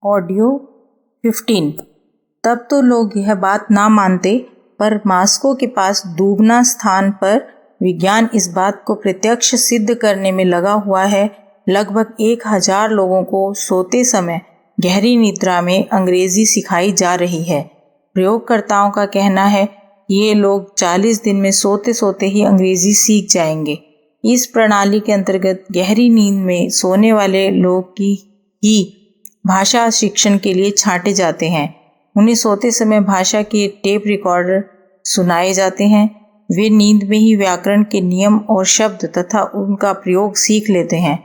Audio 15। तब तो लोग यह बात ना मानते, पर मास्को के पास डूबना स्थान पर विज्ञान इस बात को प्रत्यक्ष सिद्ध करने में लगा हुआ है। लगभग 1000 लोगों को सोते समय गहरी निद्रा में अंग्रेजी सिखाई जा रही है। प्रयोगकर्ताओं का कहना है कि ये लोग 40 दिन में सोते सोते ही अंग्रेजी सीख जाएंगे। इस प्रणाली के अंतर्गत गहरी नींद में सोने वाले लोग की ही भाषा शिक्षण के लिए छांटे जाते हैं। उन्हें सोते समय भाषा के टेप रिकॉर्डर सुनाए जाते हैं। वे नींद में ही व्याकरण के नियम और शब्द तथा उनका प्रयोग सीख लेते हैं।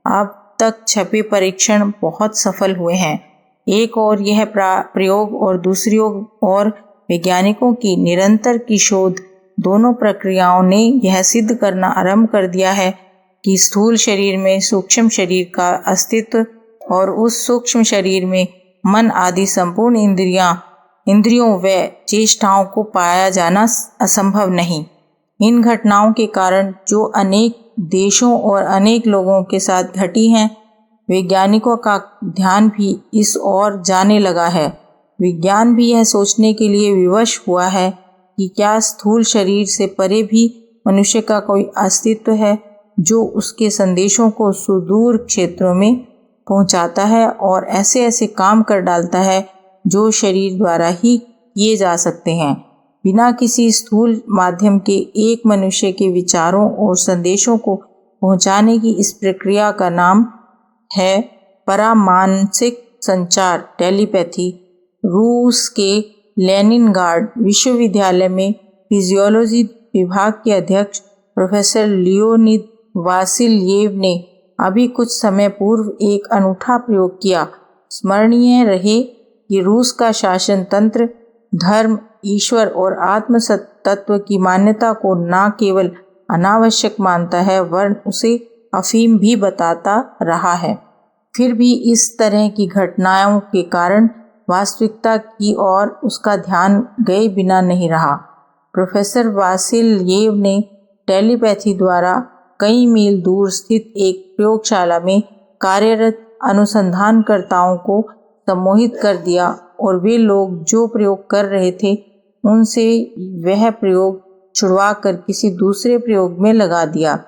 अब तक छपे परीक्षण बहुत सफल हुए हैं। एक और यह प्रयोग और दूसरी ओर वैज्ञानिकों की निरंतर की शोध, दोनों प्रक्रियाओं ने यह सिद्ध करना आरंभ कर दिया है कि स्थूल शरीर में सूक्ष्म शरीर का अस्तित्व और उस सूक्ष्म शरीर में मन आदि संपूर्ण इंद्रियों व चेष्टाओं को पाया जाना असंभव नहीं। इन घटनाओं के कारण जो अनेक देशों और अनेक लोगों के साथ घटी हैं, वैज्ञानिकों का ध्यान भी इस ओर जाने लगा है। विज्ञान भी यह सोचने के लिए विवश हुआ है कि क्या स्थूल शरीर से परे भी मनुष्य का कोई अस्तित्व है जो उसके संदेशों को सुदूर क्षेत्रों में पहुंचाता है और ऐसे ऐसे काम कर डालता है जो शरीर द्वारा ही किए जा सकते हैं। बिना किसी स्थूल माध्यम के एक मनुष्य के विचारों और संदेशों को पहुंचाने की इस प्रक्रिया का नाम है परामानसिक संचार, टेलीपैथी। रूस के लेनिनग्राड विश्वविद्यालय में फिजियोलॉजी विभाग के अध्यक्ष प्रोफेसर लियोनिद वासिल्येव ने अभी कुछ समय पूर्व एक अनूठा प्रयोग किया। स्मरणीय रहे कि रूस का शासन तंत्र धर्म, ईश्वर और आत्म तत्व की मान्यता को न केवल अनावश्यक मानता है वरन उसे अफीम भी बताता रहा है। फिर भी इस तरह की घटनाओं के कारण वास्तविकता की ओर उसका ध्यान गए बिना नहीं रहा। प्रोफेसर वासिल्येव ने टेलीपैथी द्वारा कई मील दूर स्थित एक प्रयोगशाला में कार्यरत अनुसंधानकर्ताओं को सम्मोहित कर दिया और वे लोग जो प्रयोग कर रहे थे उनसे वह प्रयोग छुड़वा कर किसी दूसरे प्रयोग में लगा दिया।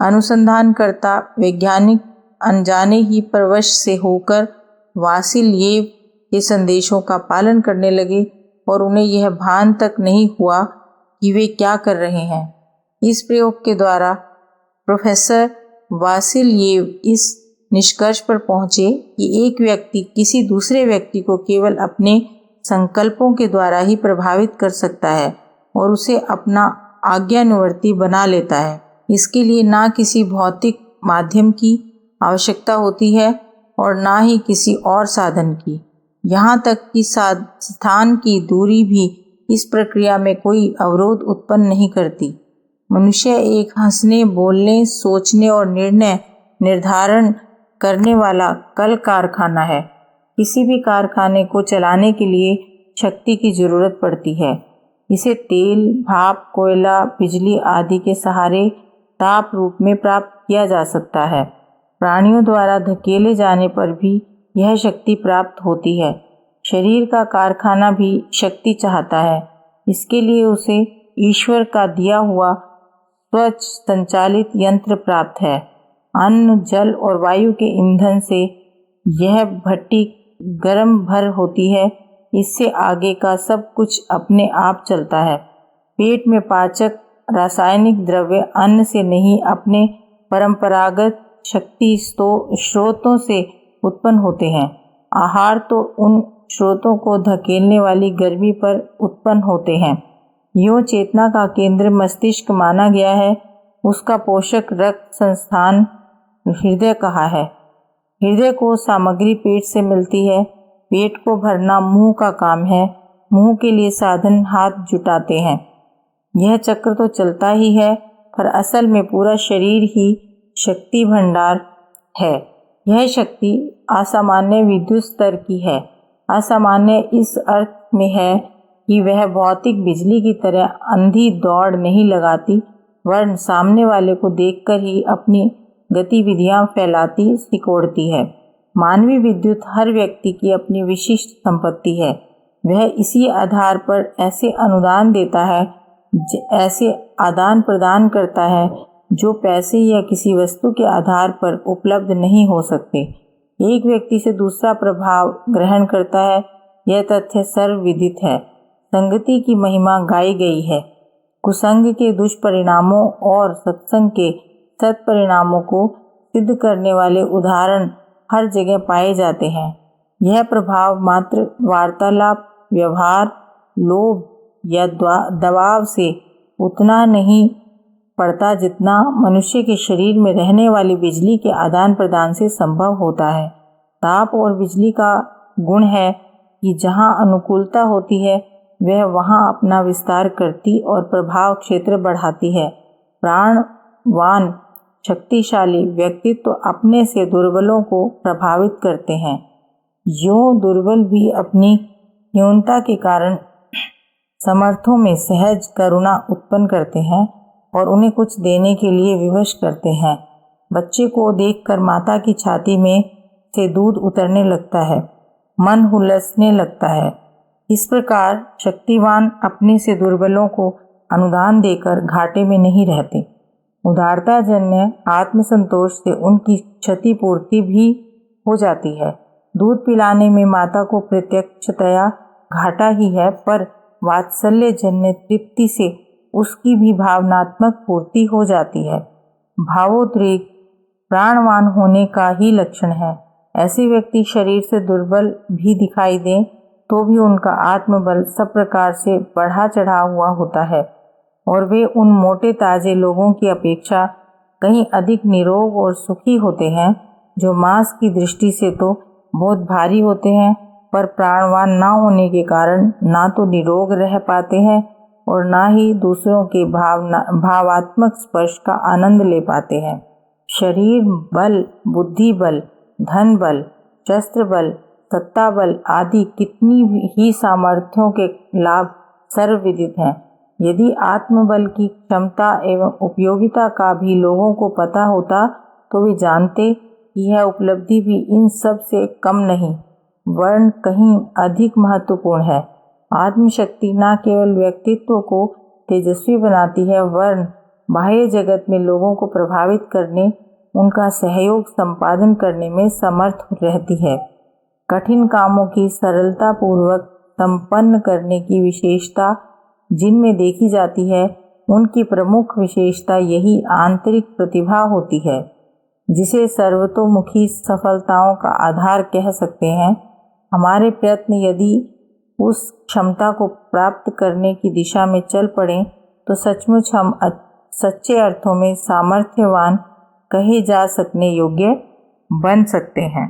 अनुसंधानकर्ता वैज्ञानिक अनजाने ही परवश से होकर वासिल्येव के संदेशों का पालन करने लगे और उन्हें यह भान तक नहीं हुआ कि वे क्या कर रहे हैं। इस प्रयोग के द्वारा प्रोफेसर वासिल्येव इस निष्कर्ष पर पहुंचे कि एक व्यक्ति किसी दूसरे व्यक्ति को केवल अपने संकल्पों के द्वारा ही प्रभावित कर सकता है और उसे अपना आज्ञानुवर्ती बना लेता है। इसके लिए ना किसी भौतिक माध्यम की आवश्यकता होती है और ना ही किसी और साधन की। यहाँ तक कि स्थान की दूरी भी इस प्रक्रिया में कोई अवरोध उत्पन्न नहीं करती। मनुष्य एक हंसने, बोलने, सोचने और निर्णय निर्धारण करने वाला कल कारखाना है। किसी भी कारखाने को चलाने के लिए शक्ति की जरूरत पड़ती है। इसे तेल, भाप, कोयला, बिजली आदि के सहारे ताप रूप में प्राप्त किया जा सकता है। प्राणियों द्वारा धकेले जाने पर भी यह शक्ति प्राप्त होती है। शरीर का कारखाना भी शक्ति चाहता है। इसके लिए उसे ईश्वर का दिया हुआ स्वच्छ संचालित यंत्र प्राप्त है। अन्न, जल और वायु के ईंधन से यह भट्टी गर्म भर होती है। इससे आगे का सब कुछ अपने आप चलता है। पेट में पाचक रासायनिक द्रव्य अन्न से नहीं अपने परंपरागत शक्ति स्रोतों से उत्पन्न होते हैं। आहार तो उन स्रोतों को धकेलने वाली गर्मी पर उत्पन्न होते हैं। यूँ चेतना का केंद्र मस्तिष्क माना गया है। उसका पोषक रक्त संस्थान हृदय कहा है। हृदय को सामग्री पेट से मिलती है। पेट को भरना मुंह का काम है। मुंह के लिए साधन हाथ जुटाते हैं। यह चक्र तो चलता ही है, पर असल में पूरा शरीर ही शक्ति भंडार है। यह शक्ति असामान्य विद्युत स्तर की है। असामान्य इस अर्थ में है कि वह भौतिक बिजली की तरह अंधी दौड़ नहीं लगाती, वरन सामने वाले को देखकर ही अपनी गतिविधियां फैलाती सिकोड़ती है। मानवीय विद्युत हर व्यक्ति की अपनी विशिष्ट संपत्ति है। वह इसी आधार पर ऐसे अनुदान देता है, ऐसे आदान प्रदान करता है जो पैसे या किसी वस्तु के आधार पर उपलब्ध नहीं हो सकते। एक व्यक्ति से दूसरा प्रभाव ग्रहण करता है, यह तथ्य सर्वविदित है। संगति की महिमा गाई गई है। कुसंग के दुष्परिणामों और सत्संग के सत्परिणामों को सिद्ध करने वाले उदाहरण हर जगह पाए जाते हैं। यह प्रभाव मात्र वार्तालाप, व्यवहार, लोभ या दबाव से उतना नहीं पड़ता जितना मनुष्य के शरीर में रहने वाली बिजली के आदान प्रदान से संभव होता है। ताप और बिजली का गुण है कि जहाँ अनुकूलता होती है वह वहाँ अपना विस्तार करती और प्रभाव क्षेत्र बढ़ाती है। प्राणवान शक्तिशाली व्यक्तित्व अपने से दुर्बलों को प्रभावित करते हैं। यों दुर्बल भी अपनी न्यूनता के कारण समर्थों में सहज करुणा उत्पन्न करते हैं और उन्हें कुछ देने के लिए विवश करते हैं। बच्चे को देखकर माता की छाती में से दूध उतरने लगता है, मन हुलसने लगता है। इस प्रकार शक्तिवान अपने से दुर्बलों को अनुदान देकर घाटे में नहीं रहते। उदारता जन्य आत्मसंतोष से उनकी क्षतिपूर्ति भी हो जाती है। दूध पिलाने में माता को प्रत्यक्षतया घाटा ही है, पर वात्सल्य जन्य तृप्ति से उसकी भी भावनात्मक पूर्ति हो जाती है। भावोद्रेक प्राणवान होने का ही लक्षण है। ऐसे व्यक्ति शरीर से दुर्बल भी दिखाई दें तो भी उनका आत्मबल सब प्रकार से बढ़ा चढ़ा हुआ होता है और वे उन मोटे ताजे लोगों की अपेक्षा कहीं अधिक निरोग और सुखी होते हैं जो मांस की दृष्टि से तो बहुत भारी होते हैं, पर प्राणवान न होने के कारण ना तो निरोग रह पाते हैं और ना ही दूसरों के भावात्मक स्पर्श का आनंद ले पाते हैं। शरीर बल, बुद्धि बल, धन बल, शस्त्र बल, सत्ता बल आदि कितनी ही सामर्थ्यों के लाभ सर्वविदित हैं। यदि आत्मबल की क्षमता एवं उपयोगिता का भी लोगों को पता होता तो वे जानते कि यह उपलब्धि भी इन सब से कम नहीं वरन कहीं अधिक महत्वपूर्ण है। आत्मशक्ति न केवल व्यक्तित्व को तेजस्वी बनाती है वरन बाह्य जगत में लोगों को प्रभावित करने, उनका सहयोग संपादन करने में समर्थ रहती है। कठिन कामों की सरलता पूर्वक संपन्न करने की विशेषता जिनमें देखी जाती है, उनकी प्रमुख विशेषता यही आंतरिक प्रतिभा होती है जिसे सर्वतोमुखी सफलताओं का आधार कह सकते हैं। हमारे प्रयत्न यदि उस क्षमता को प्राप्त करने की दिशा में चल पड़ें तो सचमुच हम सच्चे अर्थों में सामर्थ्यवान कहे जा सकने योग्य बन सकते हैं।